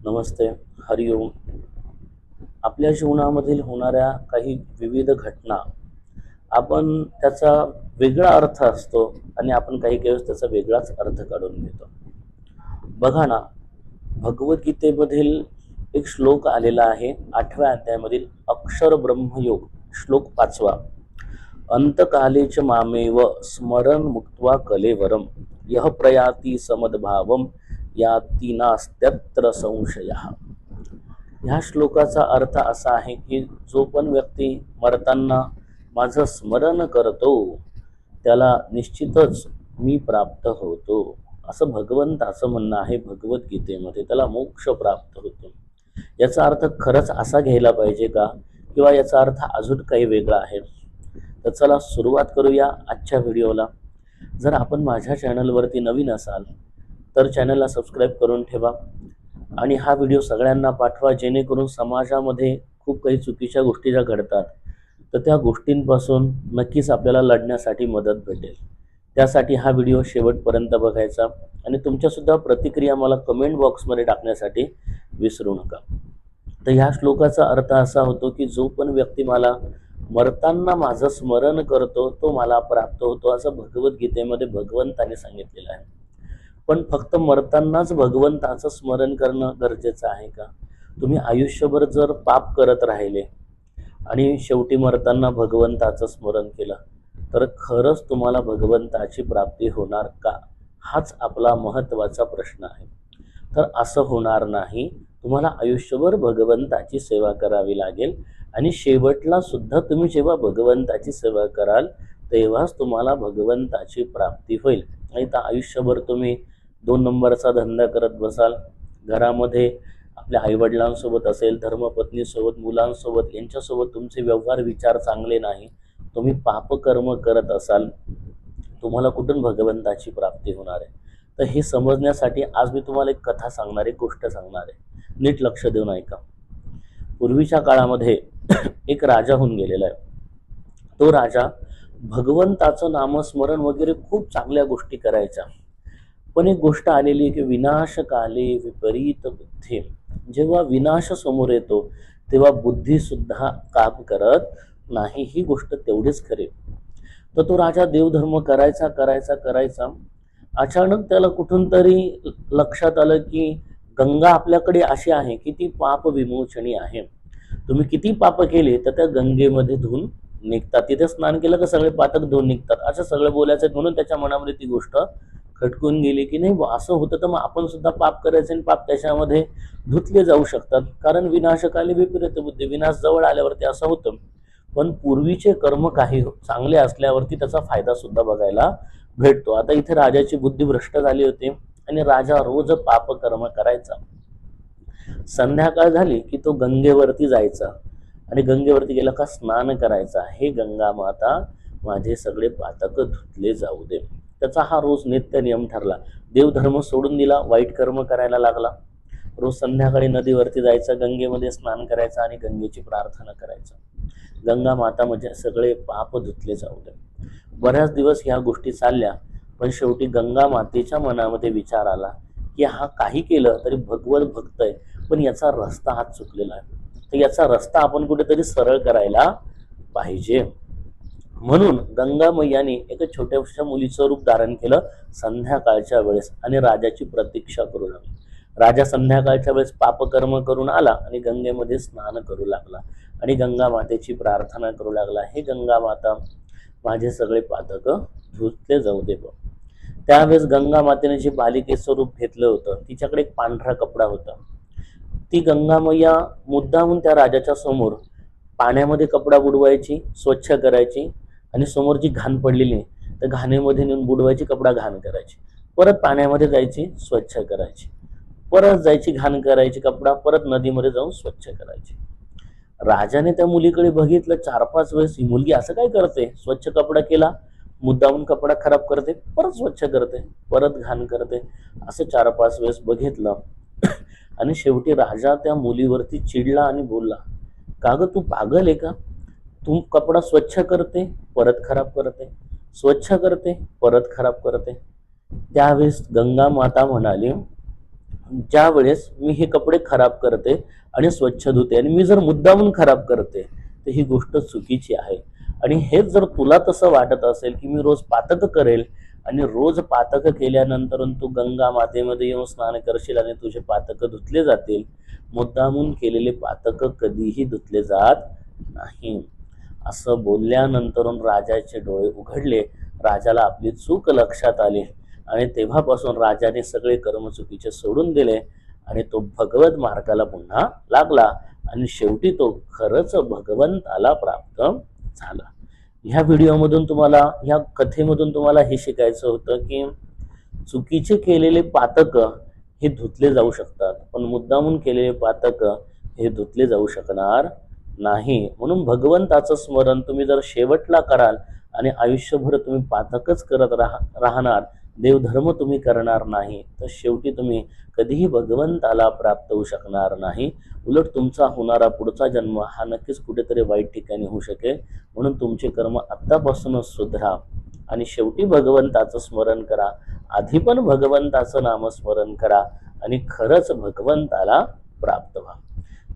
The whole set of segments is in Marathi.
नमस्ते. हरिओम. आपल्या जीवनामधील होणाऱ्या काही विविध घटना आपण त्याचा वेगळा अर्थ असतो आणि आपण काही काही वेळेस त्याचा वेगळाच अर्थ काढून घेतो. बघा ना, भगवद्गीतेमधील एक श्लोक आलेला आहे 8व्या अध्यायामधील अक्षर ब्रह्मयोग श्लोक 5वा. अंतकालेच मामेव स्मरण मुक्त्वा कलेवरम यह प्रयाती समद्भावम याती नास्त्यत्र संशयः. ह्या श्लोकाचा अर्थ असा आहे की जो पण व्यक्ती मरताना माझं स्मरण करतो त्याला निश्चितच मी प्राप्त होतो, असं भगवंताचं म्हणणं आहे भगवद्गीतेमध्ये. त्याला मोक्ष प्राप्त होतो. याचा अर्थ खरंच असा घ्यायला पाहिजे का, किंवा याचा अर्थ अजून काही वेगळा आहे? तर चला सुरुवात करूया आजच्या व्हिडिओला. जर आपण माझ्या चॅनलवरती नवीन असाल तर चॅनलला सबस्क्राईब करून ठेवा आणि हा व्हिडिओ सगळ्यांना पाठवा, जेणेकरून समाजामध्ये खूप काही चुकीच्या गोष्टी ज्या घडतात तर त्या गोष्टींपासून नक्कीच आपल्याला लढण्यासाठी मदत भेटेल. त्यासाठी हा व्हिडिओ शेवटपर्यंत बघायचा आणि तुमच्यासुद्धा प्रतिक्रिया मला कमेंट बॉक्समध्ये टाकण्यासाठी विसरू नका. तर ह्या श्लोकाचा अर्थ असा होतो की जो पण व्यक्ती मला मरताना माझं स्मरण करतो तो मला प्राप्त होतो, असं भगवद्गीतेमध्ये भगवंताने सांगितलेलं आहे. पण फक्त मरतानाच भगवंताचं स्मरण करणं गरजेचं आहे का? तुम्ही आयुष्यभर जर पाप करत राहिले आणि शेवटी मरताना भगवंताचं स्मरण केलं तर खरंच तुम्हाला भगवंताची प्राप्ती होणार का? हाच आपला महत्त्वाचा प्रश्न आहे. तर असं होणार नाही. तुम्हाला आयुष्यभर भगवंताची सेवा करावी लागेल आणि शेवटला सुद्धा तुम्ही जेव्हा भगवंताची सेवा कराल तेव्हाच तुम्हाला भगवंताची प्राप्ती होईल. नाही तर आयुष्यभर तुम्ही 2 नंबरचा धंदा करत बसाल, घरामध्ये आपल्या आईवडिलांसोबत असेल, धर्मपत्नीसोबत, मुलांसोबत, यांच्यासोबत तुमचे व्यवहार विचार चांगले नाही, तुम्ही पापकर्म करत असाल, तुम्हाला कुठून भगवंताची प्राप्ती होणार आहे? तर हे समजण्यासाठी आज मी तुम्हाला एक कथा सांगणार, एक गोष्ट सांगणार आहे. नीट लक्ष देऊन ऐका. पूर्वीच्या काळामध्ये एक राजा होऊन गेलेला आहे. तो राजा भगवंताचं नामस्मरण वगैरे खूप चांगल्या गोष्टी करायचा. पण एक गोष्ट आलेली की विनाशकाले विपरीत बुद्धी. जेव्हा विनाश समोर येतो तेव्हा बुद्धी सुद्धा काम करत नाही. ही गोष्ट तेवढीच खरी. तर तो राजा देवधर्म करायचा करायचा करायचा. अचानक त्याला कुठून तरी लक्षात आलं की गंगा आपल्याकडे अशी आहे की ती पाप विमोचनी आहे. तुम्ही किती पाप केले तर त्या गंगेमध्ये धुवून निघतात. तिथे स्नान केलं तर सगळे पातक धुवून निघतात, असं सगळं बोलायचं. म्हणून त्याच्या मनामध्ये ती गोष्ट खटकून गेली की नाही असं होतं तर मग आपण सुद्धा पाप करायचं आणि पाप त्याच्यामध्ये धुतले जाऊ शकतात. कारण विनाशकाले विपरीत बुद्धी, विनाश जवळ आल्यावरती असं होतं. पण पूर्वीचे कर्म काही चांगले असल्यावरती त्याचा फायदा सुद्धा बघायला भेटतो. आता इथे राजाची बुद्धी भ्रष्ट झाली होती आणि राजा रोज पाप कर्म करायचा. संध्याकाळ झाली की तो गंगेवरती जायचा आणि गंगेवरती गेला का स्नान करायचा. हे गंगा माता माझे सगळे पातक धुतले जाऊ दे. त्याचा हा रोज नित्य नियम ठरला. देवधर्म सोडून दिला, वाईट कर्म करायला लागला. रोज संध्याकाळी नदीवरती जायचं, गंगेमध्ये स्नान करायचं आणि गंगेची प्रार्थना करायचं. गंगा माता म्हणजे सगळे पाप धुतले जाऊ दे. बऱ्याच दिवस ह्या गोष्टी चालल्या, पण शेवटी गंगा मातेच्या मनामध्ये विचार आला की हा काही केलं तरी भगवत भक्त आहे, पण याचा रस्ता हा चुकलेला आहे. तर याचा रस्ता आपण कुठेतरी सरळ करायला पाहिजे. म्हणून गंगा मैयाने एका छोट्याशा मुलीचं रूप धारण केलं संध्याकाळच्या वेळेस आणि राजाची प्रतीक्षा करू लागली. राजा संध्याकाळच्या वेळेस पापकर्म करून आला आणि गंगेमध्ये स्नान करू लागला आणि गंगा मातेची प्रार्थना करू लागला. हे गंगा माता माझे सगळे पातक धुतले जाऊ दे. त्यावेळेस गंगा मातेने जे बालिकेचं रूप घेतलं होतं तिच्याकडे एक पांढरा कपडा होता. ती गंगा मैया मुद्दामून त्या राजाच्या समोर पाण्यामध्ये कपडा बुडवायची, स्वच्छ करायची आणि समोर जी घाण पडलेली त्या घाणेमध्ये नेऊन बुडवायची, कपडा घाण करायची, परत पाण्यामध्ये जायची, स्वच्छ करायची, परत जायची, घाण करायची, कपडा परत नदीमध्ये जाऊन स्वच्छ करायची. राजाने त्या मुलीकडे बघितलं 4-5 वेळेस, ही मुलगी असं काय करते? स्वच्छ कपडा केला, मुद्दामून कपडा खराब करते, परत स्वच्छ करते, परत घाण करते, असं 4-5 वेळेस बघितलं. आणि शेवटी राजा त्या मुलीवरती चिडला आणि बोलला, का ग तू पागल आहे का? तू कपडा स्वच्छ करते, परत खराब करते, स्वच्छ करते, परत खराब करते. त्यावेळेस गंगा माता म्हणाली, ज्या वेळेस मी हे कपडे खराब करते आणि स्वच्छ धुते आणि मी जर मुद्दामून खराब करते तर ही गोष्ट चुकीची आहे. आणि हेच जर तुला तसं वाटत असेल की मी रोज पातक करेल आणि रोज पातक केल्यानंतर तू गंगा मातेमध्ये येऊन स्नान करशील आणि तुझे पातक धुतले जातील, मुद्दामून केलेले पातक कधीही धुतले जात नाही. असं बोलल्यानंतर राजाचे डोळे उघडले. राजाला आपली चूक लक्षात आली आणि तेव्हापासून राजाने सगळे कर्म चुकीचे सोडून दिले आणि तो भगवत मार्गाला पुन्हा लागला आणि शेवटी तो खरंच भगवंताला प्राप्त झाला. ह्या व्हिडिओमधून तुम्हाला, ह्या कथेमधून तुम्हाला हे शिकायचं होतं की चुकीचे केलेले पातक हे धुतले जाऊ शकतात, पण मुद्दामून केलेले पातक हे धुतले जाऊ शकणार नाही. म्हणून भगवंताचं स्मरण तुम्ही जर शेवटला कराल आणि आयुष्यभर तुम्ही पातकच करत राहणार, देवधर्म तुम्ही करणार नाही, तर शेवटी तुम्ही कधीही भगवंताला प्राप्त होऊ शकणार नाही. उलट तुमचा होणारा पुढचा जन्म हा नक्कीच कुठेतरी वाईट ठिकाणी होऊ शकेल. म्हणून तुमचे कर्म आत्तापासूनच सुधरा आणि शेवटी भगवंताचं स्मरण करा. आधी पण भगवंताचं नामस्मरण करा आणि खरंच भगवंताला प्राप्त व्हा.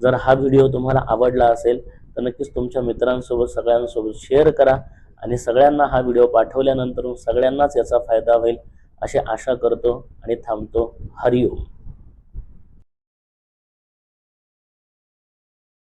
जर हा व्हिडिओ तुम्हाला आवडला असेल तर नक्कीच तुमच्या मित्रांसोबत सगळ्यांसोबत शेअर करा आणि सगळ्यांना हा व्हिडिओ पाठवल्यानंतर सगळ्यांनाच याचा फायदा होईल अशी आशा करतो आणि थांबतो. हरिओम.